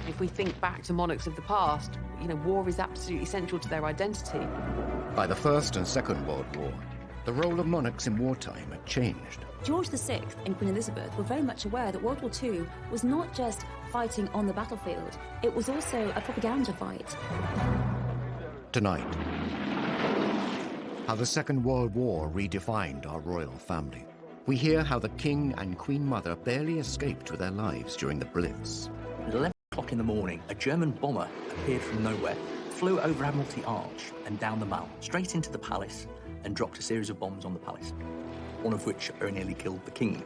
If we think back to monarchs of the past, you know, war is absolutely central to their identity. By the First and Second World War, the role of monarchs in wartime had changed. George VI and Queen Elizabeth were very much aware that World War II was not just fighting on the battlefield, it was also a propaganda fight. Tonight, how the Second World War redefined our royal family. We hear how the King and Queen Mother barely escaped with their lives during the Blitz. At 11 o'clock in the morning, a German bomber appeared from nowhere, flew over Admiralty Arch and down the Mall, straight into the palace, and dropped a series of bombs on the palace, one of which very nearly killed the King.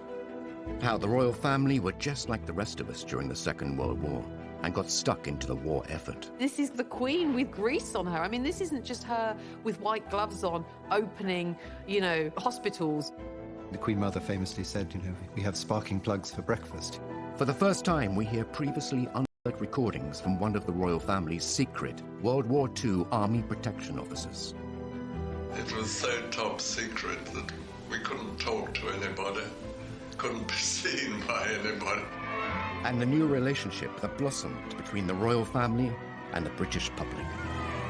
How the royal family were just like the rest of us during the Second World War and got stuck into the war effort. This is the Queen with grease on her. I mean, this isn't just her with white gloves on, opening, you know, hospitals. The Queen Mother famously said, you know, we have sparking plugs for breakfast. For the first time, we hear previously unheard recordings from one of the royal family's secret World War II Army protection officers. It was so top secret that we couldn't talk to anybody, couldn't be seen by anybody. And the new relationship that blossomed between the royal family and the British public.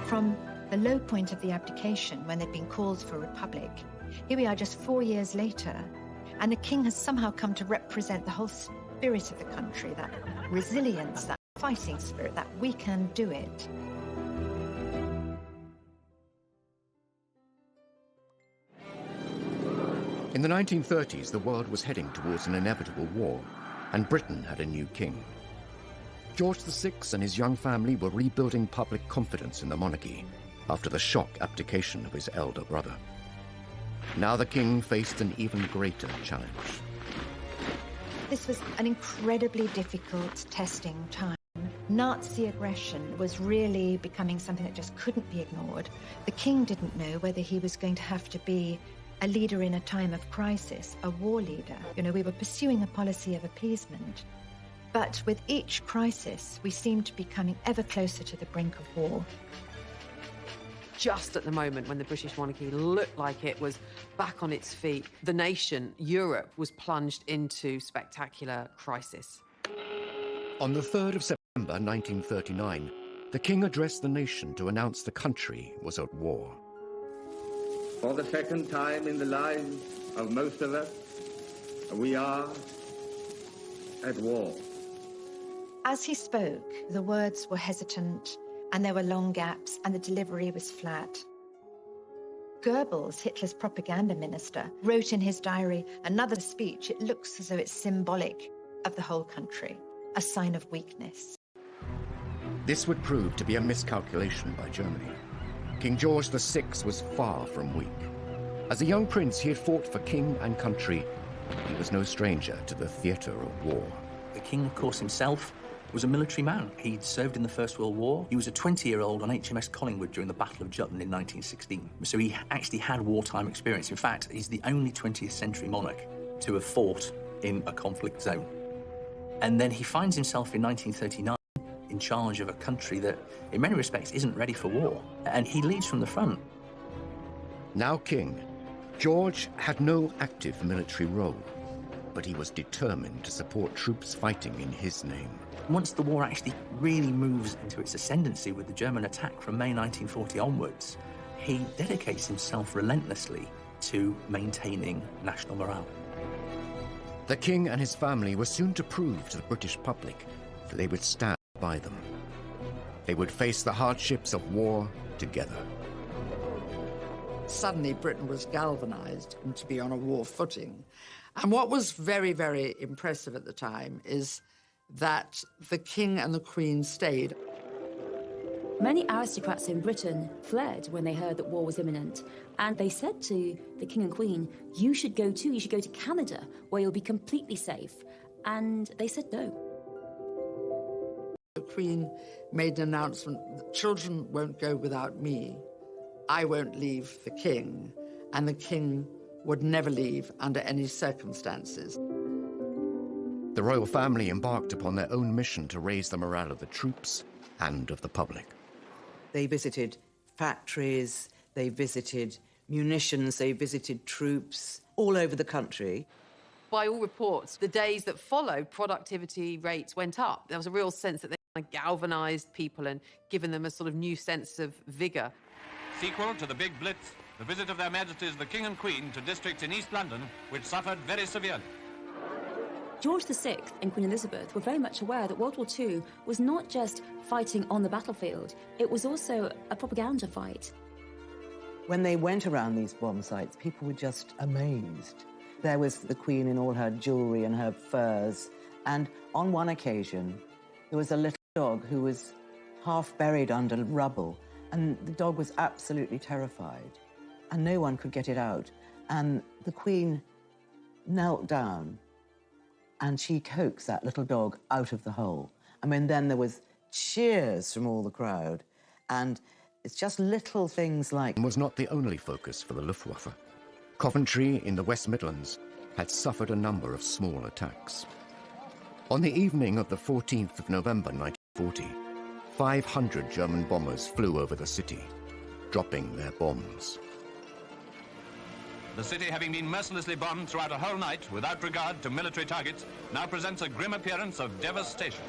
From the low point of the abdication, when they'd been called for a republic, here we are just 4 years later, and the King has somehow come to represent the whole spirit of the country, that resilience, that fighting spirit, that we can do it. In the 1930s, the world was heading towards an inevitable war, and Britain had a new king. George VI and his young family were rebuilding public confidence in the monarchy after the shock abdication of his elder brother. Now the king faced an even greater challenge. This was an incredibly difficult testing time. Nazi aggression was really becoming something that just couldn't be ignored. The king didn't know whether he was going to have to be a leader in a time of crisis, a war leader. You know, we were pursuing a policy of appeasement. But with each crisis, we seemed to be coming ever closer to the brink of war. Just at the moment when the British monarchy looked like it was back on its feet, the nation, Europe, was plunged into spectacular crisis. On the 3rd of September 1939, the king addressed the nation to announce the country was at war. For the second time in the lives of most of us, we are at war. As he spoke, the words were hesitant, and there were long gaps, and the delivery was flat. Goebbels, Hitler's propaganda minister, wrote in his diary, another speech, it looks as though it's symbolic of the whole country, a sign of weakness. This would prove to be a miscalculation by Germany. King George VI was far from weak. As a young prince, he had fought for king and country. He was no stranger to the theatre of war. The King, of course, himself was a military man. He'd served in the First World War. He was a 20-year-old on HMS Collingwood during the Battle of Jutland in 1916. So he actually had wartime experience. In fact, he's the only 20th century monarch to have fought in a conflict zone. And then he finds himself in 1939 in charge of a country that, in many respects, isn't ready for war. And he leads from the front. Now king, George had no active military role, but he was determined to support troops fighting in his name. Once the war actually really moves into its ascendancy with the German attack from May 1940 onwards, he dedicates himself relentlessly to maintaining national morale. The king and his family were soon to prove to the British public that they would stand by them. They would face the hardships of war together. Suddenly Britain was galvanized to be on a war footing. And what was very, very impressive at the time is that the King and the Queen stayed. Many aristocrats in Britain fled when they heard that war was imminent, and they said to the King and Queen, you should go to Canada, where you'll be completely safe. And they said no. The Queen made an announcement that children won't go without me. I won't leave the King, and the King would never leave under any circumstances. The royal family embarked upon their own mission to raise the morale of the troops and of the public. They visited factories, they visited munitions, they visited troops all over the country. By all reports, the days that followed, productivity rates went up. There was a real sense that they galvanised people and given them a sort of new sense of vigour. Sequel to the Big Blitz, the visit of Their Majesties the King and Queen to districts in East London which suffered very severely. George VI and Queen Elizabeth were very much aware that World War II was not just fighting on the battlefield, it was also a propaganda fight. When they went around these bomb sites, people were just amazed. There was the Queen in all her jewellery and her furs, and on one occasion, there was a little dog who was half buried under rubble, and the dog was absolutely terrified, and no one could get it out. And the Queen knelt down, and she coaxed that little dog out of the hole. I mean, then there was cheers from all the crowd, and it's just little things like... Was not the only focus for the Luftwaffe. Coventry in the West Midlands had suffered a number of small attacks. On the evening of the 14th of November 1940, 500 German bombers flew over the city, dropping their bombs. The city, having been mercilessly bombed throughout a whole night without regard to military targets, now presents a grim appearance of devastation.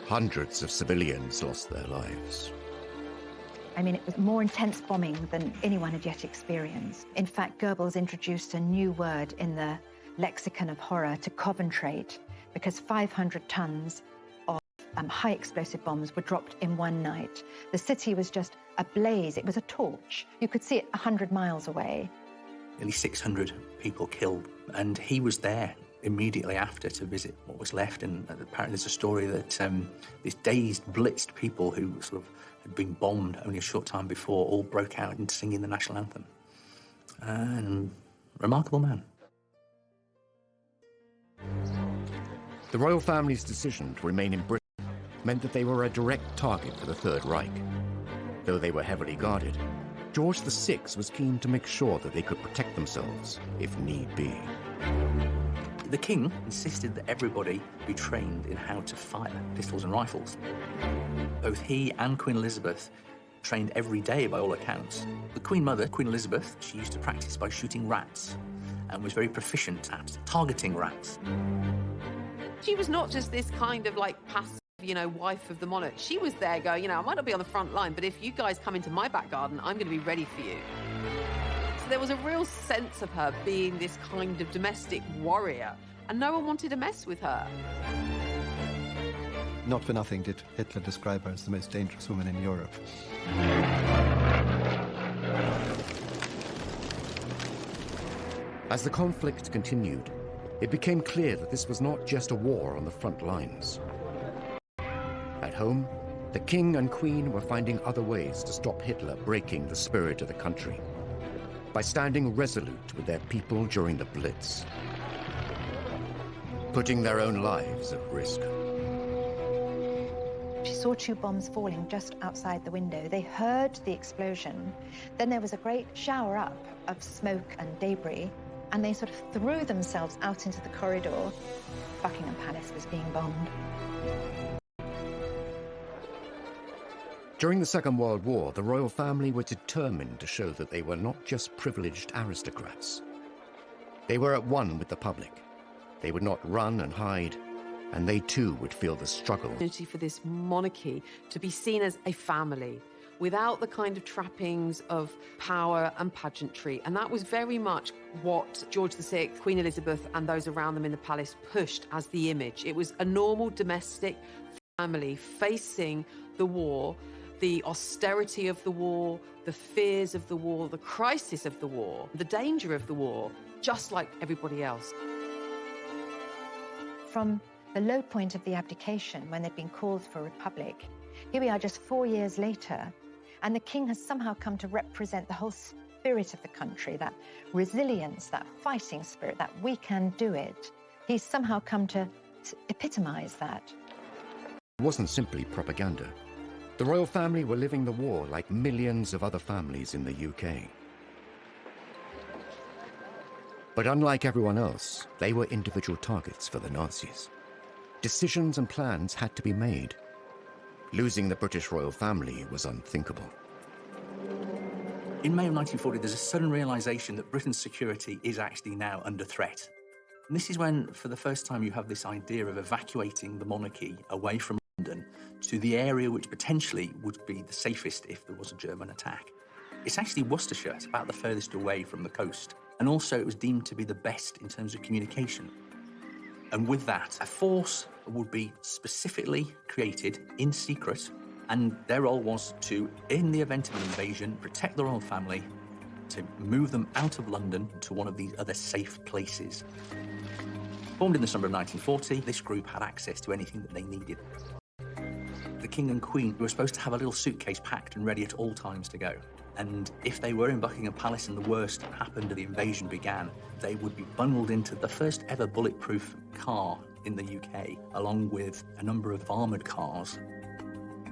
Hundreds of civilians lost their lives. I mean, it was more intense bombing than anyone had yet experienced. In fact, Goebbels introduced a new word in the lexicon of horror to Coventrate, because 500 tons of high explosive bombs were dropped in one night. The city was just ablaze. It was a torch. You could see it 100 miles away. Nearly 600 people killed, and he was there immediately after to visit what was left. And apparently there's a story that these dazed, blitzed people who sort of had been bombed only a short time before all broke out into singing the national anthem. And remarkable man. The royal family's decision to remain in Britain meant that they were a direct target for the Third Reich. Though they were heavily guarded, George VI was keen to make sure that they could protect themselves, if need be. The king insisted that everybody be trained in how to fire pistols and rifles. Both he and Queen Elizabeth trained every day by all accounts. The Queen Mother, Queen Elizabeth, she used to practice by shooting rats and was very proficient at targeting rats. She was not just this kind of like passive, wife of the monarch. She was there going, I might not be on the front line, but if you guys come into my back garden, I'm going to be ready for you. So there was a real sense of her being this kind of domestic warrior, and no one wanted to mess with her. Not for nothing did Hitler describe her as the most dangerous woman in Europe. As the conflict continued, it became clear that this was not just a war on the front lines. At home, the King and Queen were finding other ways to stop Hitler breaking the spirit of the country, by standing resolute with their people during the Blitz, putting their own lives at risk. She saw 2 bombs falling just outside the window. They heard the explosion. Then there was a great shower up of smoke and debris, and they sort of threw themselves out into the corridor. Buckingham Palace was being bombed. During the Second World War, the royal family were determined to show that they were not just privileged aristocrats. They were at one with the public. They would not run and hide, and they too would feel the struggle. For this monarchy to be seen as a family, without the kind of trappings of power and pageantry. And that was very much what George VI, Queen Elizabeth, and those around them in the palace pushed as the image. It was a normal domestic family facing the war, the austerity of the war, the fears of the war, the crisis of the war, the danger of the war, just like everybody else. From the low point of the abdication, when they'd been called for a republic, here we are just 4 years later, and the king has somehow come to represent the whole spirit of the country, that resilience, that fighting spirit, that we can do it. He's somehow come to epitomize that. It wasn't simply propaganda. The royal family were living the war like millions of other families in the UK. But unlike everyone else, they were individual targets for the Nazis. Decisions and plans had to be made. Losing the British royal family was unthinkable. In May of 1940, there's a sudden realization that Britain's security is actually now under threat. And this is when, for the first time, you have this idea of evacuating the monarchy away from London to the area which potentially would be the safest if there was a German attack. It's actually Worcestershire. It's about the furthest away from the coast. And also it was deemed to be the best in terms of communication. And with that, a force would be specifically created in secret, and their role was to, in the event of an invasion, protect the royal family, to move them out of London to one of these other safe places. Formed in the summer of 1940, this group had access to anything that they needed. The King and Queen were supposed to have a little suitcase packed and ready at all times to go. And if they were in Buckingham Palace and the worst happened and the invasion began, they would be bundled into the first ever bulletproof car in the UK, along with a number of armoured cars.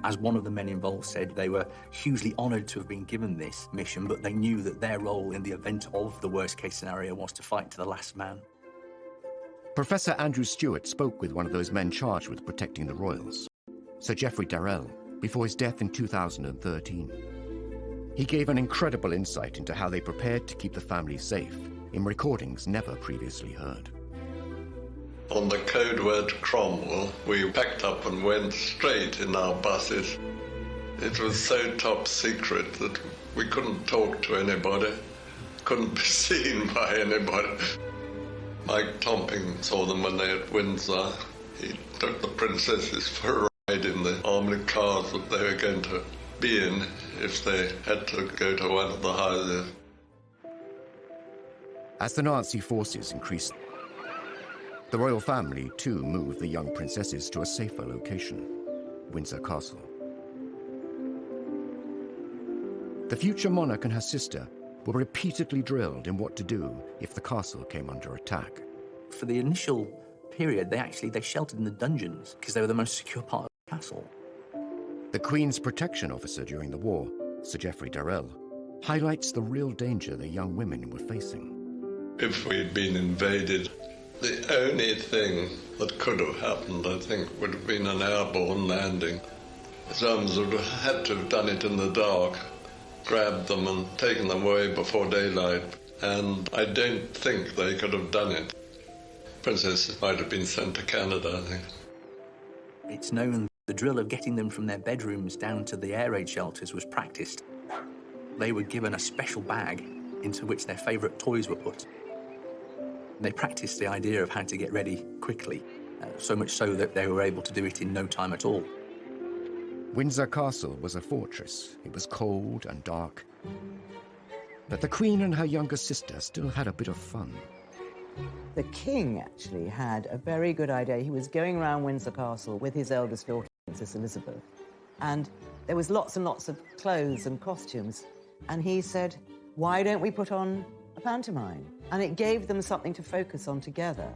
As one of the men involved said, they were hugely honoured to have been given this mission, but they knew that their role in the event of the worst-case scenario was to fight to the last man. Professor Andrew Stewart spoke with one of those men charged with protecting the royals, Sir Geoffrey Darrell, before his death in 2013. He gave an incredible insight into how they prepared to keep the family safe in recordings never previously heard. On the code word Cromwell, we packed up and went straight in our buses. It was so top secret that we couldn't talk to anybody, couldn't be seen by anybody. Mike Tomping saw them when they were at Windsor. He took the princesses for a ride in the armoured cars that they were going to be in if they had to go to one of the houses. As the Nazi forces increased, the royal family too moved the young princesses to a safer location, Windsor Castle. The future monarch and her sister were repeatedly drilled in what to do if the castle came under attack. For the initial period, they sheltered in the dungeons because they were the most secure part of the castle. The Queen's protection officer during the war, Sir Geoffrey Darrell, highlights the real danger the young women were facing. If we'd been invaded, the only thing that could have happened, I think, would have been an airborne landing. The Germans would have had to have done it in the dark, grabbed them and taken them away before daylight, and I don't think they could have done it. Princess might have been sent to Canada, I think. It's known the drill of getting them from their bedrooms down to the air raid shelters was practiced. They were given a special bag into which their favourite toys were put. They practiced the idea of how to get ready quickly, so much so that they were able to do it in no time at all. Windsor Castle was a fortress. It was cold and dark. But the Queen and her younger sister still had a bit of fun. The king actually had a very good idea. He was going around Windsor Castle with his eldest daughter, Princess Elizabeth, and there was lots and lots of clothes and costumes, and he said, why don't we put on a pantomime? And it gave them something to focus on together.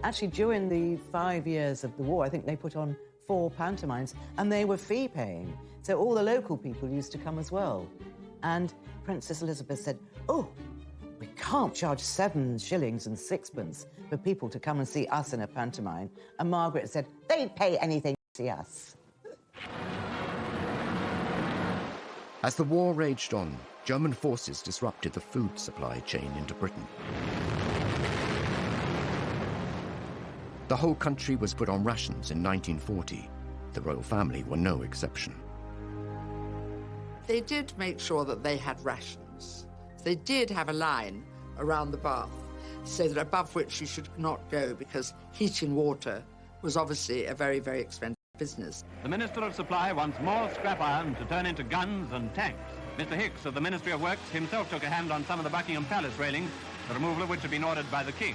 Actually, during the 5 years of the war, I think they put on 4 pantomimes, and they were fee-paying, so all the local people used to come as well. And Princess Elizabeth said, oh, we can't charge 7 shillings and 6pence for people to come and see us in a pantomime. And Margaret said, they'd pay anything to see us. As the war raged on, German forces disrupted the food supply chain into Britain. The whole country was put on rations in 1940. The royal family were no exception. They did make sure that they had rations. They did have a line around the bath so that above which you should not go, because heating water was obviously a very, very expensive business. The Minister of Supply wants more scrap iron to turn into guns and tanks. Mr. Hicks of the Ministry of Works himself took a hand on some of the Buckingham Palace railings, the removal of which had been ordered by the King.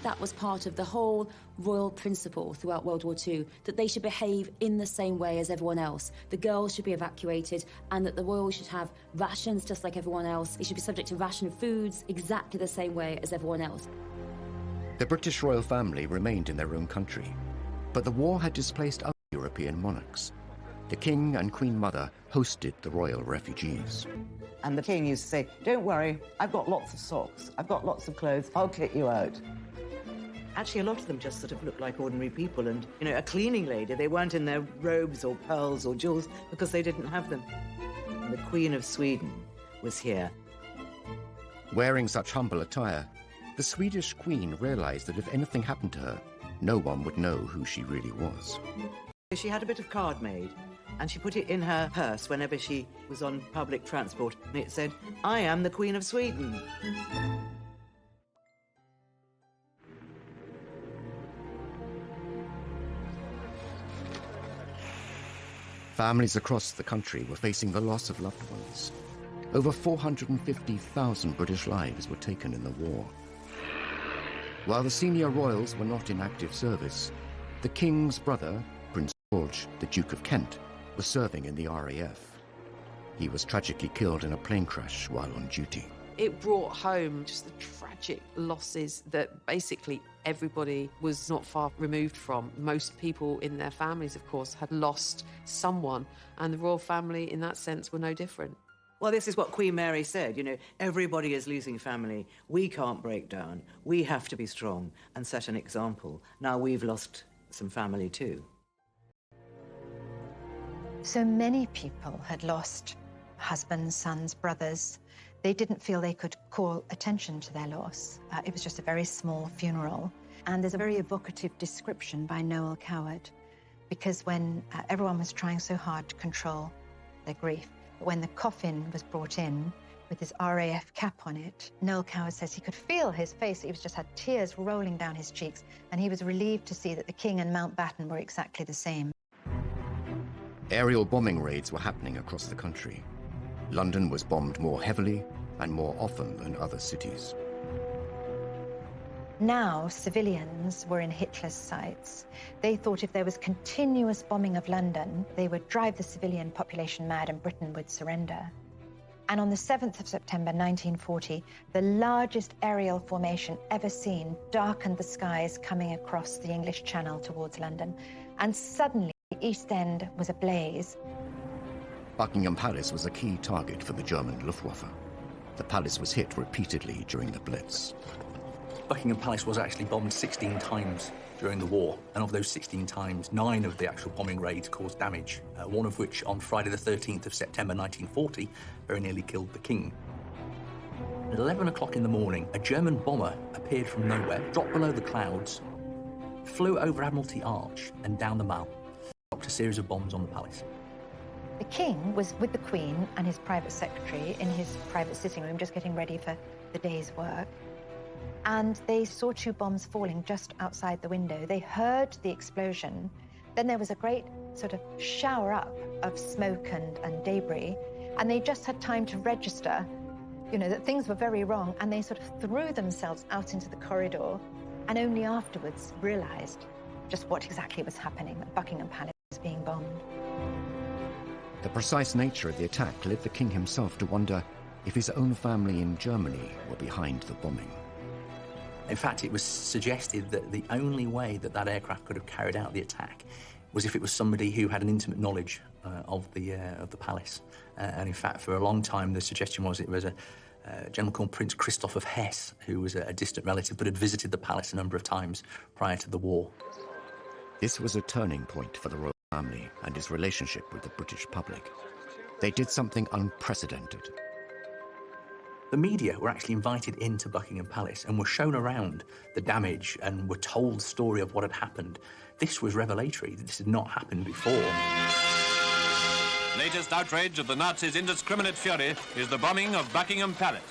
That was part of the whole royal principle throughout World War II, that they should behave in the same way as everyone else. The girls should be evacuated, and that the royals should have rations just like everyone else. They should be subject to ration foods exactly the same way as everyone else. The British royal family remained in their own country, but the war had displaced other European monarchs. The King and Queen Mother hosted the royal refugees. And the king used to say, don't worry, I've got lots of socks, I've got lots of clothes, I'll kit you out. Actually, a lot of them just sort of looked like ordinary people, and, you know, a cleaning lady, they weren't in their robes or pearls or jewels because they didn't have them. And the Queen of Sweden was here. Wearing such humble attire, the Swedish Queen realized that if anything happened to her, no one would know who she really was. She had a bit of card made, and she put it in her purse whenever she was on public transport, and it said, "I am the Queen of Sweden." Families across the country were facing the loss of loved ones. Over 450,000 British lives were taken in the war. While the senior royals were not in active service, the King's brother, Prince George, the Duke of Kent, was serving in the RAF. He was tragically killed in a plane crash while on duty. It brought home just the tragic losses that basically everybody was not far removed from. Most people in their families, of course, had lost someone, and the royal family, in that sense, were no different. Well, this is what Queen Mary said, you know, everybody is losing family. We can't break down. We have to be strong and set an example. Now we've lost some family too. So many people had lost husbands, sons, brothers. They didn't feel they could call attention to their loss. It was just a very small funeral. And there's a very evocative description by Noel Coward, because when everyone was trying so hard to control their grief, when the coffin was brought in with his RAF cap on it, Noel Coward says he could feel his face. He just had tears rolling down his cheeks, and he was relieved to see that the King and Mountbatten were exactly the same. Aerial bombing raids were happening across the country. London was bombed more heavily and more often than other cities. Now, civilians were in Hitler's sights. They thought if there was continuous bombing of London, they would drive the civilian population mad and Britain would surrender. And on the 7th of September 1940, the largest aerial formation ever seen darkened the skies coming across the English Channel towards London. And suddenly, the East End was ablaze. Buckingham Palace was a key target for the German Luftwaffe. The palace was hit repeatedly during the Blitz. Buckingham Palace was actually bombed 16 times during the war, and of those 16 times, 9 of the actual bombing raids caused damage, one of which on Friday the 13th of September 1940 very nearly killed the King. At 11 o'clock in the morning, a German bomber appeared from nowhere, dropped below the clouds, flew over Admiralty Arch and down the Mall, dropped a series of bombs on the palace. The King was with the Queen and his private secretary in his private sitting room, just getting ready for the day's work. And they saw 2 bombs falling just outside the window. They heard the explosion. Then there was a great sort of shower up of smoke and debris. And they just had time to register, you know, that things were very wrong. And they sort of threw themselves out into the corridor and only afterwards realized just what exactly was happening, that Buckingham Palace was being bombed. The precise nature of the attack led the King himself to wonder if his own family in Germany were behind the bombing. In fact, it was suggested that the only way that that aircraft could have carried out the attack was if it was somebody who had an intimate knowledge of the palace. And in fact, for a long time, the suggestion was it was a gentleman called Prince Christoph of Hesse, who was a distant relative but had visited the palace a number of times prior to the war. This was a turning point for the royal family and his relationship with the British public. They did something unprecedented. The media were actually invited into Buckingham Palace and were shown around the damage and were told the story of what had happened. This was revelatory. This had not happened before. Latest outrage of the Nazis' indiscriminate fury is the bombing of Buckingham Palace.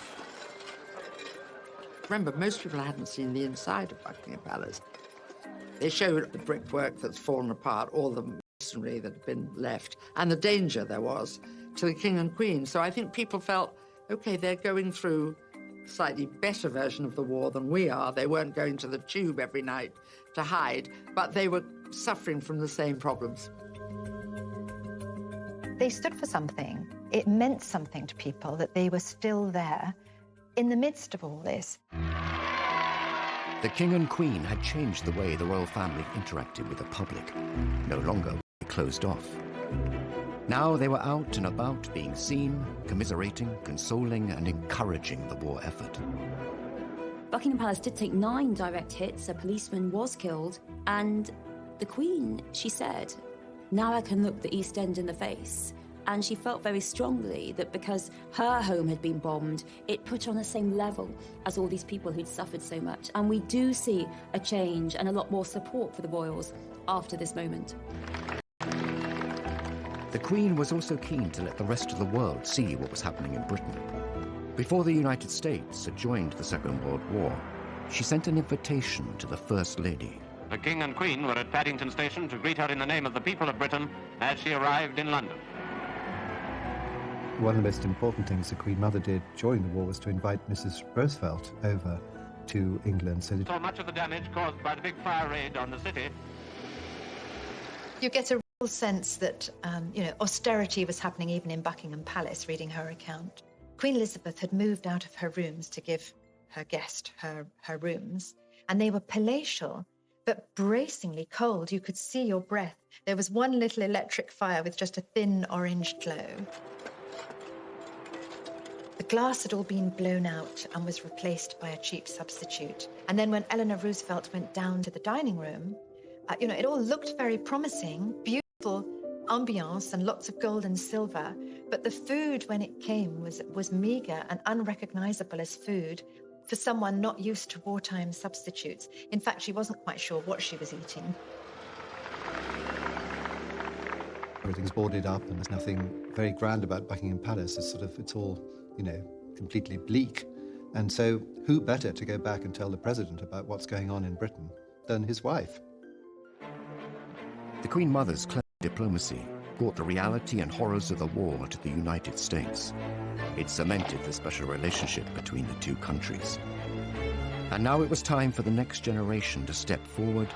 Remember, most people hadn't seen the inside of Buckingham Palace. They showed the brickwork that's fallen apart, all the masonry that had been left, and the danger there was to the King and Queen. So I think people felt, OK, they're going through a slightly better version of the war than we are. They weren't going to the tube every night to hide, but they were suffering from the same problems. They stood for something. It meant something to people that they were still there in the midst of all this. The King and Queen had changed the way the royal family interacted with the public. No longer were they closed off. Now they were out and about, being seen, commiserating, consoling, and encouraging the war effort. Buckingham Palace did take 9 direct hits, a policeman was killed, and the Queen, she said, "Now I can look the East End in the face." And she felt very strongly that because her home had been bombed, it put her on the same level as all these people who'd suffered so much. And we do see a change and a lot more support for the royals after this moment. The Queen was also keen to let the rest of the world see what was happening in Britain. Before the United States had joined the Second World War, she sent an invitation to the First Lady. The King and Queen were at Paddington Station to greet her in the name of the people of Britain as she arrived in London. One of the most important things the Queen Mother did during the war was to invite Mrs. Roosevelt over to England. So much of the damage caused by the big fire raid on the city. You get a real sense that, austerity was happening even in Buckingham Palace, reading her account. Queen Elizabeth had moved out of her rooms to give her guest her rooms, and they were palatial, but bracingly cold. You could see your breath. There was one little electric fire with just a thin orange glow. The glass had all been blown out and was replaced by a cheap substitute. And then when Eleanor Roosevelt went down to the dining room, it all looked very promising, beautiful ambiance and lots of gold and silver, but the food when it came was meager and unrecognizable as food for someone not used to wartime substitutes. In fact, she wasn't quite sure what she was eating. everything's boarded up and there's nothing very grand about Buckingham Palace. It's all, completely bleak. And so who better to go back and tell the president about what's going on in Britain than his wife? The Queen Mother's clever diplomacy brought the reality and horrors of the war to the United States. It cemented the special relationship between the two countries. And now it was time for the next generation to step forward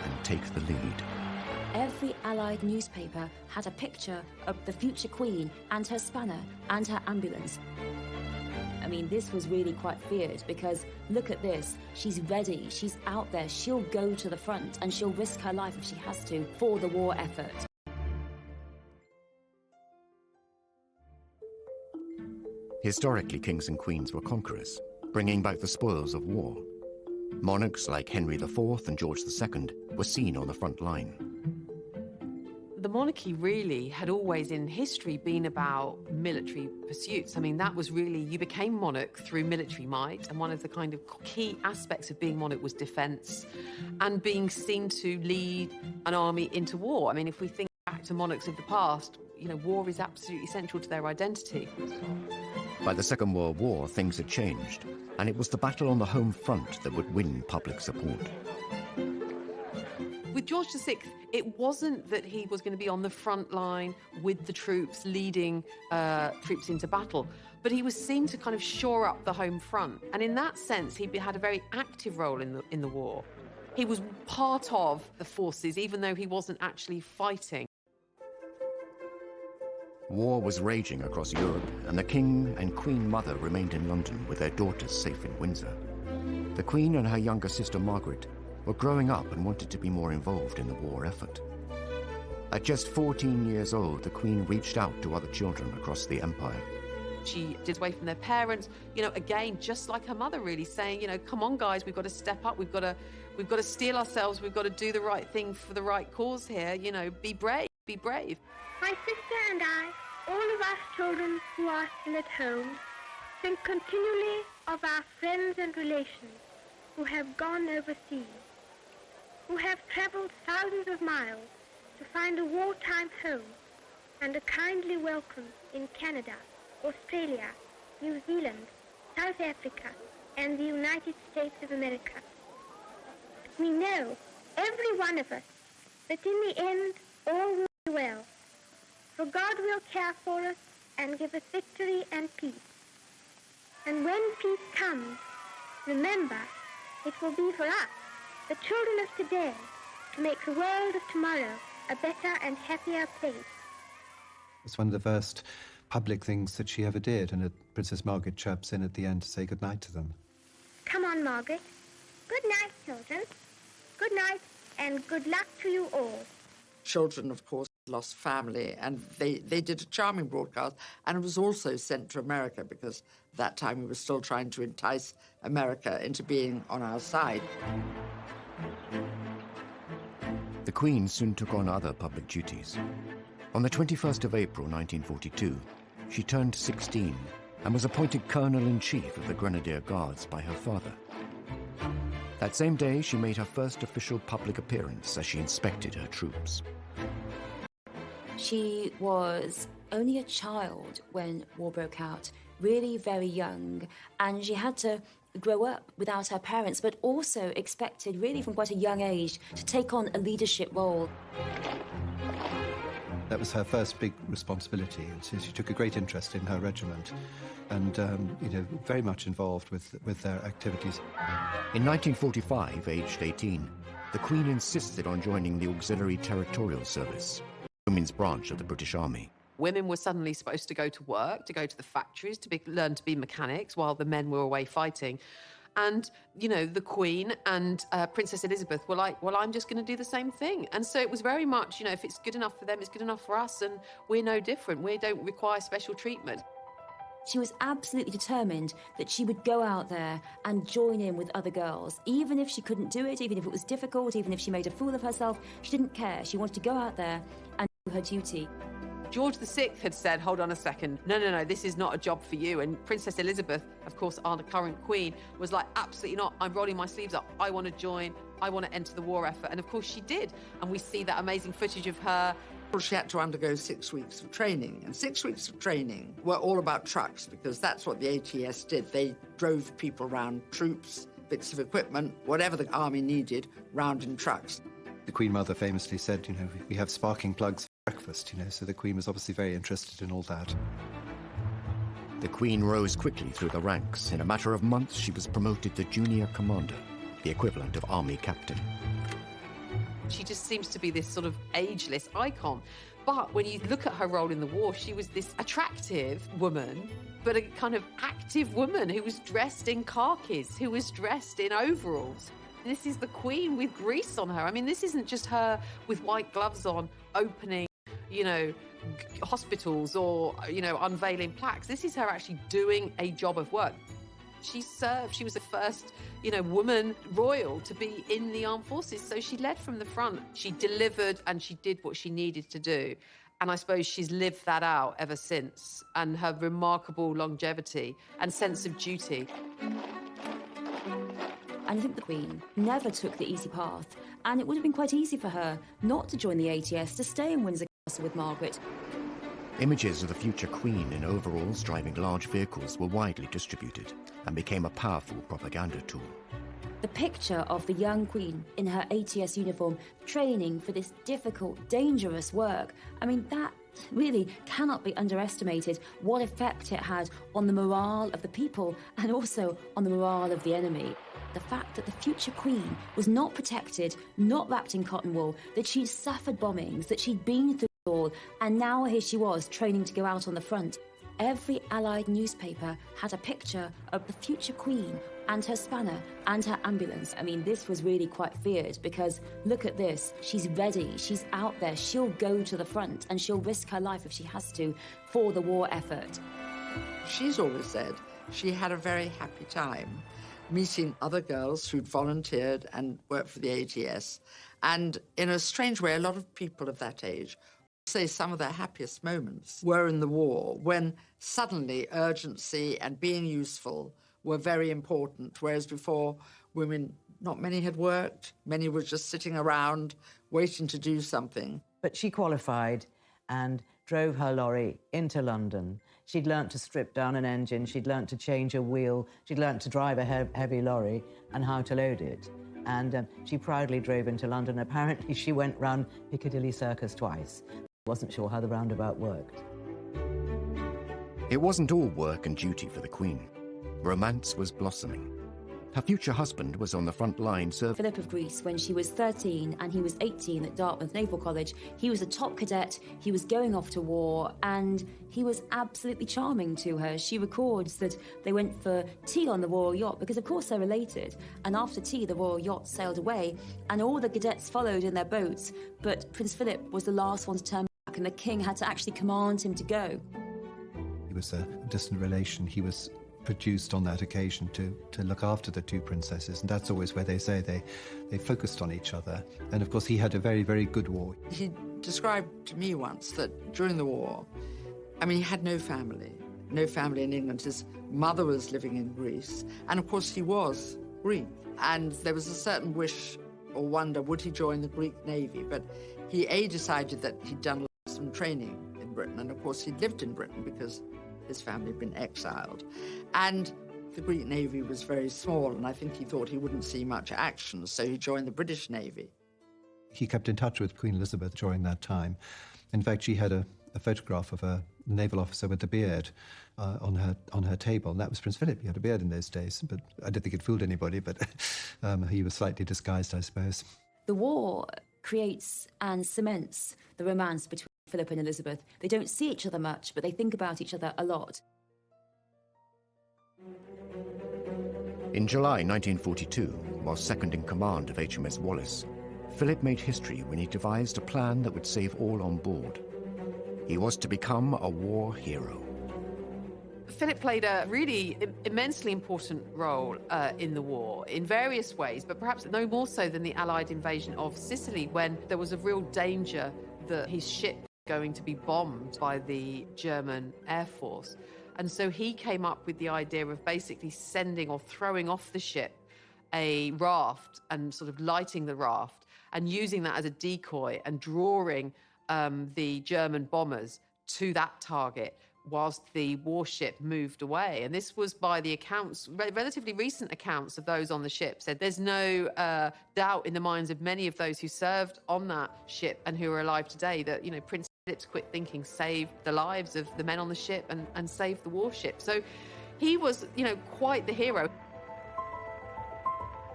and take the lead. Every Allied newspaper had a picture of the future Queen and her spanner and her ambulance. I mean, this was really quite feared because look at this. She's ready. She's out there. She'll go to the front and she'll risk her life if she has to for the war effort. Historically, kings and queens were conquerors, bringing back the spoils of war. Monarchs like Henry IV and George II were seen on the front line. The monarchy really had always in history been about military pursuits. I mean, that was really, you became monarch through military might, and one of the kind of key aspects of being monarch was defense and being seen to lead an army into war. I mean, if we think back to monarchs of the past, war is absolutely central to their identity. By the Second World War, things had changed, and it was the battle on the home front that would win public support. With George VI, it wasn't that he was going to be on the front line with the troops, leading troops into battle, but he was seen to kind of shore up the home front. And in that sense, he had a very active role in the war. He was part of the forces, even though he wasn't actually fighting. War was raging across Europe, and the King and Queen Mother remained in London with their daughters safe in Windsor. The Queen and her younger sister Margaret were growing up and wanted to be more involved in the war effort. At just 14 years old, the Queen reached out to other children across the empire. She did away from their parents, again, just like her mother, really saying, come on, guys, we've got to step up, we've got to steel ourselves, we've got to do the right thing for the right cause here, be brave, be brave. My sister and I, all of us children who are still at home, think continually of our friends and relations who have gone overseas, who have travelled thousands of miles to find a wartime home and a kindly welcome in Canada, Australia, New Zealand, South Africa, and the United States of America. We know, every one of us, that in the end all will be well, for God will care for us and give us victory and peace. And when peace comes, remember, it will be for us, the children of today, to make the world of tomorrow a better and happier place. It's one of the first public things that she ever did, and Princess Margaret chirps in at the end to say goodnight to them. Come on, Margaret. Good night, children. Good night, and good luck to you all. Children, of course, lost family, and they did a charming broadcast, and it was also sent to America because at that time we were still trying to entice America into being on our side. The Queen soon took on other public duties. On the 21st of April 1942, she turned 16 and was appointed Colonel-in-Chief of the Grenadier Guards by her father. That same day, she made her first official public appearance as she inspected her troops. She was only a child when war broke out, really very young, and she had to grow up without her parents, but also expected, really from quite a young age, to take on a leadership role. That was her first big responsibility, and so she took a great interest in her regiment and, very much involved with their activities. In 1945, aged 18, the Queen insisted on joining the Auxiliary Territorial Service, the women's branch of the British Army. Women were suddenly supposed to go to work, to go to the factories, to learn to be mechanics while the men were away fighting. And, the Queen and Princess Elizabeth were like, well, I'm just going to do the same thing. And so it was very much, if it's good enough for them, it's good enough for us, and we're no different. We don't require special treatment. She was absolutely determined that she would go out there and join in with other girls. Even if she couldn't do it, even if it was difficult, even if she made a fool of herself, she didn't care. She wanted to go out there and do her duty. George VI had said, hold on a second, no, this is not a job for you. And Princess Elizabeth, of course, our current queen, was like, absolutely not. I'm rolling my sleeves up. I want to join. I want to enter the war effort. And of course she did. And we see that amazing footage of her. She had to undergo 6 weeks of training. And 6 weeks of training were all about trucks, because that's what the ATS did. They drove people around, troops, bits of equipment, whatever the army needed, round in trucks. The Queen Mother famously said, we have sparking plugs for breakfast, so the Queen was obviously very interested in all that. The Queen rose quickly through the ranks. In a matter of months, she was promoted to junior commander, the equivalent of army captain. She just seems to be this sort of ageless icon. But when you look at her role in the war, she was this attractive woman, but a kind of active woman who was dressed in khakis, who was dressed in overalls. This is the Queen with grease on her. I mean, this isn't just her with white gloves on, opening, hospitals or, unveiling plaques. This is her actually doing a job of work. She served. She was the first, woman royal to be in the armed forces. So she led from the front. She delivered and she did what she needed to do. And I suppose she's lived that out ever since. And her remarkable longevity and sense of duty. And I think the Queen never took the easy path. And it would have been quite easy for her not to join the ATS, to stay in Windsor Castle with Margaret. Images of the future Queen in overalls driving large vehicles were widely distributed and became a powerful propaganda tool. The picture of the young Queen in her ATS uniform training for this difficult, dangerous work, that really cannot be underestimated, what effect it had on the morale of the people and also on the morale of the enemy. The fact that the future Queen was not protected, not wrapped in cotton wool, that she'd suffered bombings, that she'd been through it all, and now here she was training to go out on the front. Every Allied newspaper had a picture of the future Queen and her spanner and her ambulance. This was really quite feared, because look at this. She's ready. She's out there. She'll go to the front and she'll risk her life if she has to for the war effort. She's always said she had a very happy time meeting other girls who'd volunteered and worked for the ATS. And in a strange way, a lot of people of that age say some of their happiest moments were in the war, when suddenly urgency and being useful were very important, whereas before women, not many had worked, many were just sitting around waiting to do something. But she qualified and drove her lorry into London. She'd learnt to strip down an engine, she'd learnt to change a wheel, she'd learnt to drive a heavy lorry and how to load it. And she proudly drove into London. Apparently she went round Piccadilly Circus twice. Wasn't sure how the roundabout worked. It wasn't all work and duty for the Queen. Romance was blossoming. Her future husband was on the front line serving. Philip of Greece, when she was 13 and he was 18 at Dartmouth Naval College, he was a top cadet, he was going off to war, and he was absolutely charming to her. She records that they went for tea on the Royal Yacht, because of course they're related, and after tea the Royal Yacht sailed away, and all the cadets followed in their boats, but Prince Philip was the last one to turn back, and the king had to actually command him to go. He was a distant relation. He was produced on that occasion to look after the two princesses, and that's always where they say they focused on each other. And of course he had a very, very good war. He described to me once that during the war, he had no family in England. His mother was living in Greece, and of course he was Greek, and there was a certain wish or wonder, would he join the Greek Navy? But he decided that he'd done lots some training in Britain. And of course, he'd lived in Britain because his family had been exiled. And the Greek Navy was very small, and I think he thought he wouldn't see much action, so he joined the British Navy. He kept in touch with Queen Elizabeth during that time. In fact, she had a photograph of a naval officer with a beard on her table, and that was Prince Philip. He had a beard in those days, but I don't think it fooled anybody, but he was slightly disguised, I suppose. The war creates and cements the romance between Philip and Elizabeth. They don't see each other much, but they think about each other a lot. In July 1942, while second in command of HMS Wallace, Philip made history when he devised a plan that would save all on board. He was to become a war hero. Philip played a really immensely important role in the war in various ways, but perhaps no more so than the Allied invasion of Sicily, when there was a real danger that his ship was going to be bombed by the German Air Force. And so he came up with the idea of basically sending or throwing off the ship a raft and sort of lighting the raft and using that as a decoy and drawing the German bombers to that target whilst the warship moved away. And this was by the accounts, relatively recent accounts of those on the ship, said there's no doubt in the minds of many of those who served on that ship and who are alive today that, you know, Prince Philip's quick thinking saved the lives of the men on the ship and saved the warship. So he was, you know, quite the hero.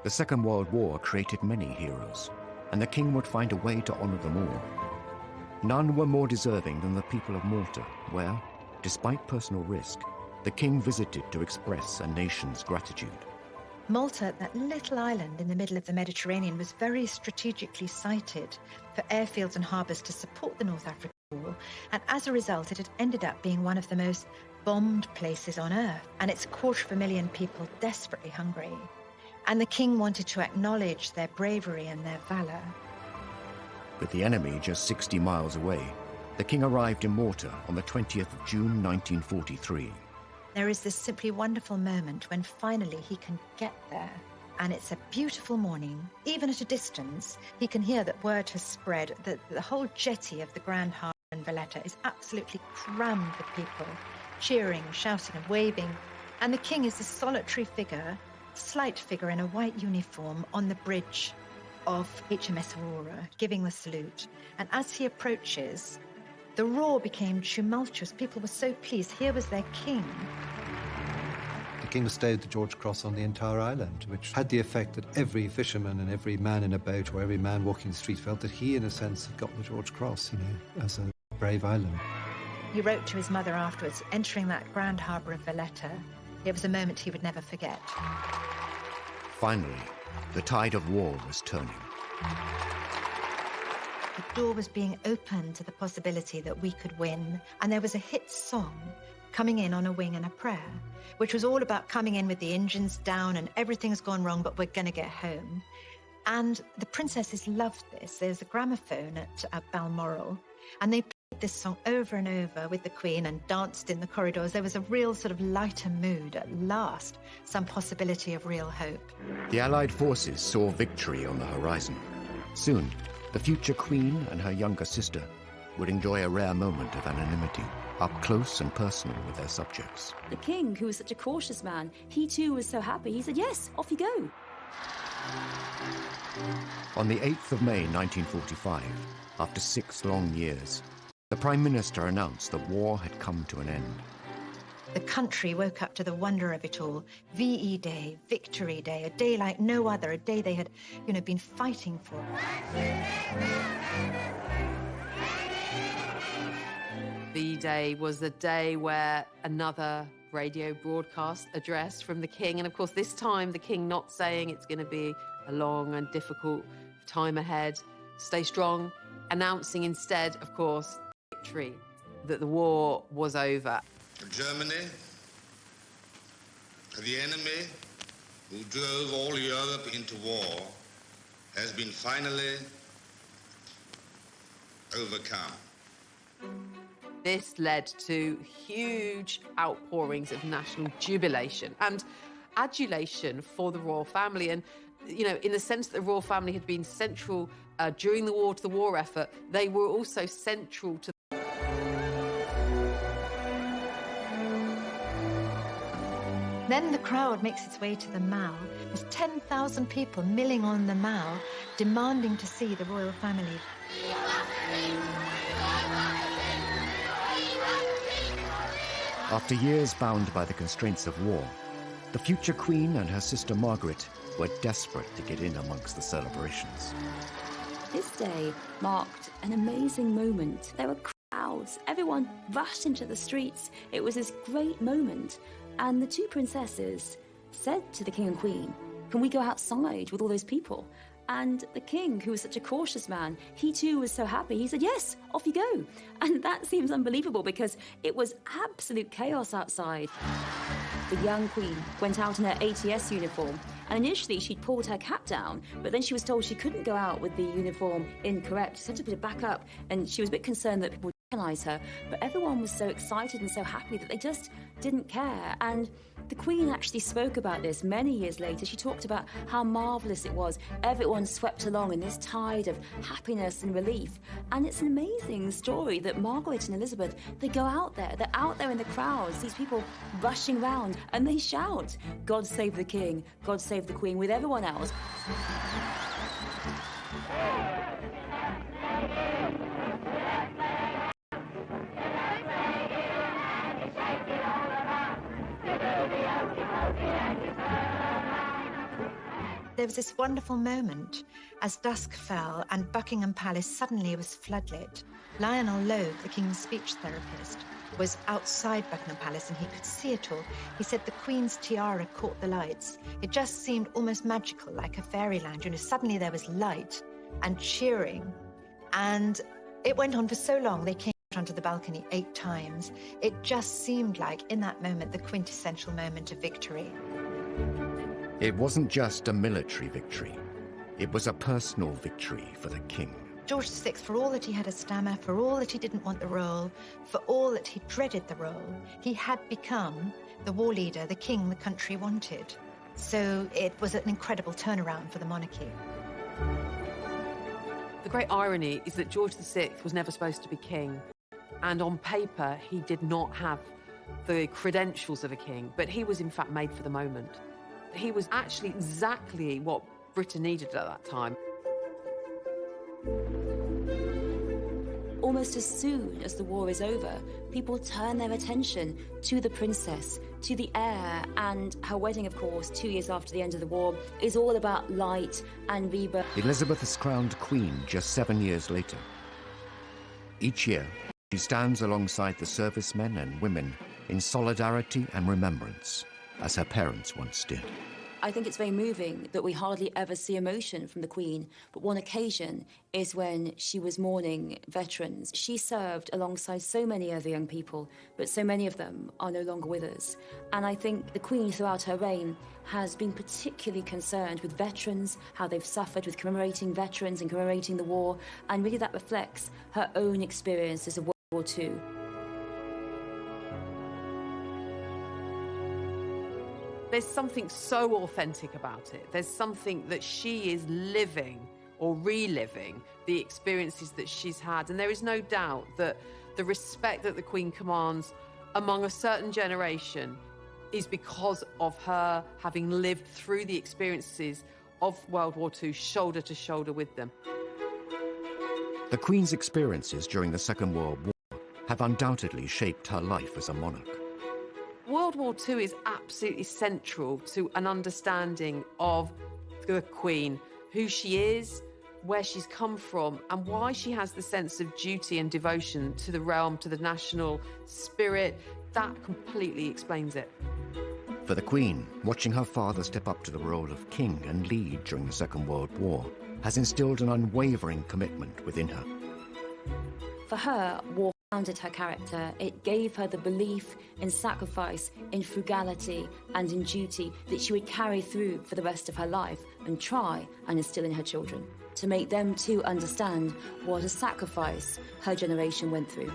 The Second World War created many heroes, and the king would find a way to honor them all. None were more deserving than the people of Malta, where, despite personal risk, the king visited to express a nation's gratitude. Malta, that little island in the middle of the Mediterranean, was very strategically sited for airfields and harbours to support the North African War, and as a result, it had ended up being one of the most bombed places on earth, and its 250,000 people desperately hungry. And the king wanted to acknowledge their bravery and their valour. With the enemy just 60 miles away, the king arrived in Malta on the 20th of June 1943. There is this simply wonderful moment when finally he can get there. And it's a beautiful morning. Even at a distance, he can hear that word has spread that the whole jetty of the Grand Harbour in Valletta is absolutely crammed with people, cheering, shouting and waving. And the king is a solitary figure, slight figure in a white uniform on the bridge of HMS Aurora, giving the salute. And as he approaches, the roar became tumultuous. People were so pleased. Here was their king. The king bestowed the George Cross on the entire island, which had the effect that every fisherman and every man in a boat or every man walking the street felt that he, in a sense, had got the George Cross, you know, as a brave island. He wrote to his mother afterwards, entering that Grand Harbour of Valletta. It was a moment he would never forget. Finally, the tide of war was turning. The door was being opened to the possibility that we could win, and there was a hit song, Coming In on a Wing and a Prayer, which was all about coming in with the engines down and everything's gone wrong, but we're going to get home. And the princesses loved this. There's a gramophone at Balmoral, and they played this song over and over with the Queen and danced in the corridors. There was a real sort of lighter mood at last, some possibility of real hope. The Allied forces saw victory on the horizon. Soon, the future Queen and her younger sister would enjoy a rare moment of anonymity, up close and personal with their subjects. The king, who was such a cautious man, he too was so happy. He said, yes, off you go. On the 8th of May 1945, after 6 long years, the Prime Minister announced that war had come to an end. The country woke up to the wonder of it all. VE Day, Victory Day, a day like no other, a day they had, been fighting for. VE Day was the day where another radio broadcast address from the king, and of course this time the king not saying it's going to be a long and difficult time ahead, stay strong, announcing instead, of course, victory, that the war was over. Germany, the enemy who drove all Europe into war, has been finally overcome. This led to huge outpourings of national jubilation and adulation for the royal family. And, in the sense that the royal family had been central during the war to the war effort, they were also central to Then the crowd makes its way to the Mall. There's 10,000 people milling on the Mall, demanding to see the royal family. After years bound by the constraints of war, the future queen and her sister Margaret were desperate to get in amongst the celebrations. This day marked an amazing moment. There were crowds. Everyone rushed into the streets. It was this great moment. And the two princesses said to the king and queen, "Can we go outside with all those people?" And the king, who was such a cautious man, he too was so happy. He said, "Yes, off you go." And that seems unbelievable because it was absolute chaos outside. The young queen went out in her ATS uniform, and initially she'd pulled her cap down, but then she was told she couldn't go out with the uniform incorrect. She had to put it back up, and she was a bit concerned that people would recognize her. But everyone was so excited and so happy that they just didn't care. And the Queen actually spoke about this many years later. She talked about how marvellous it was. Everyone swept along in this tide of happiness and relief. And it's an amazing story that Margaret and Elizabeth, they go out there. They're out there in the crowds, these people rushing round, and they shout, "God save the King, God save the Queen," with everyone else. There was this wonderful moment as dusk fell and Buckingham Palace suddenly was floodlit. Lionel Logue, the King's speech therapist, was outside Buckingham Palace and he could see it all. He said the Queen's tiara caught the lights. It just seemed almost magical, like a fairyland. You know, suddenly there was light and cheering. And it went on for so long. They came out onto the balcony 8 times. It just seemed like, in that moment, the quintessential moment of victory. It wasn't just a military victory. It was a personal victory for the king. George VI, for all that he had a stammer, for all that he didn't want the role, for all that he dreaded the role, he had become the war leader, the king the country wanted. So it was an incredible turnaround for the monarchy. The great irony is that George VI was never supposed to be king. And on paper, he did not have the credentials of a king, but he was in fact made for the moment. He was actually exactly what Britain needed at that time. Almost as soon as the war is over, people turn their attention to the princess, to the heir, and her wedding, of course, 2 years after the end of the war, is all about light and rebirth. Elizabeth is crowned queen just 7 years later. Each year, she stands alongside the servicemen and women in solidarity and remembrance, as her parents once did. I think it's very moving that we hardly ever see emotion from the Queen, but one occasion is when she was mourning veterans. She served alongside so many other young people, but so many of them are no longer with us. And I think the Queen, throughout her reign, has been particularly concerned with veterans, how they've suffered, with commemorating veterans and commemorating the war, and really that reflects her own experiences of World War II. There's something so authentic about it. There's something that she is living or reliving the experiences that she's had. And there is no doubt that the respect that the Queen commands among a certain generation is because of her having lived through the experiences of World War II shoulder to shoulder with them. The Queen's experiences during the Second World War have undoubtedly shaped her life as a monarch. World War II is absolutely central to an understanding of the Queen, who she is, where she's come from, and why she has the sense of duty and devotion to the realm, to the national spirit. That completely explains it. For the Queen, watching her father step up to the role of king and lead during the Second World War has instilled an unwavering commitment within her. For her, war founded her character. It gave her the belief in sacrifice, in frugality, and in duty that she would carry through for the rest of her life and try and instill in her children, to make them too understand what a sacrifice her generation went through.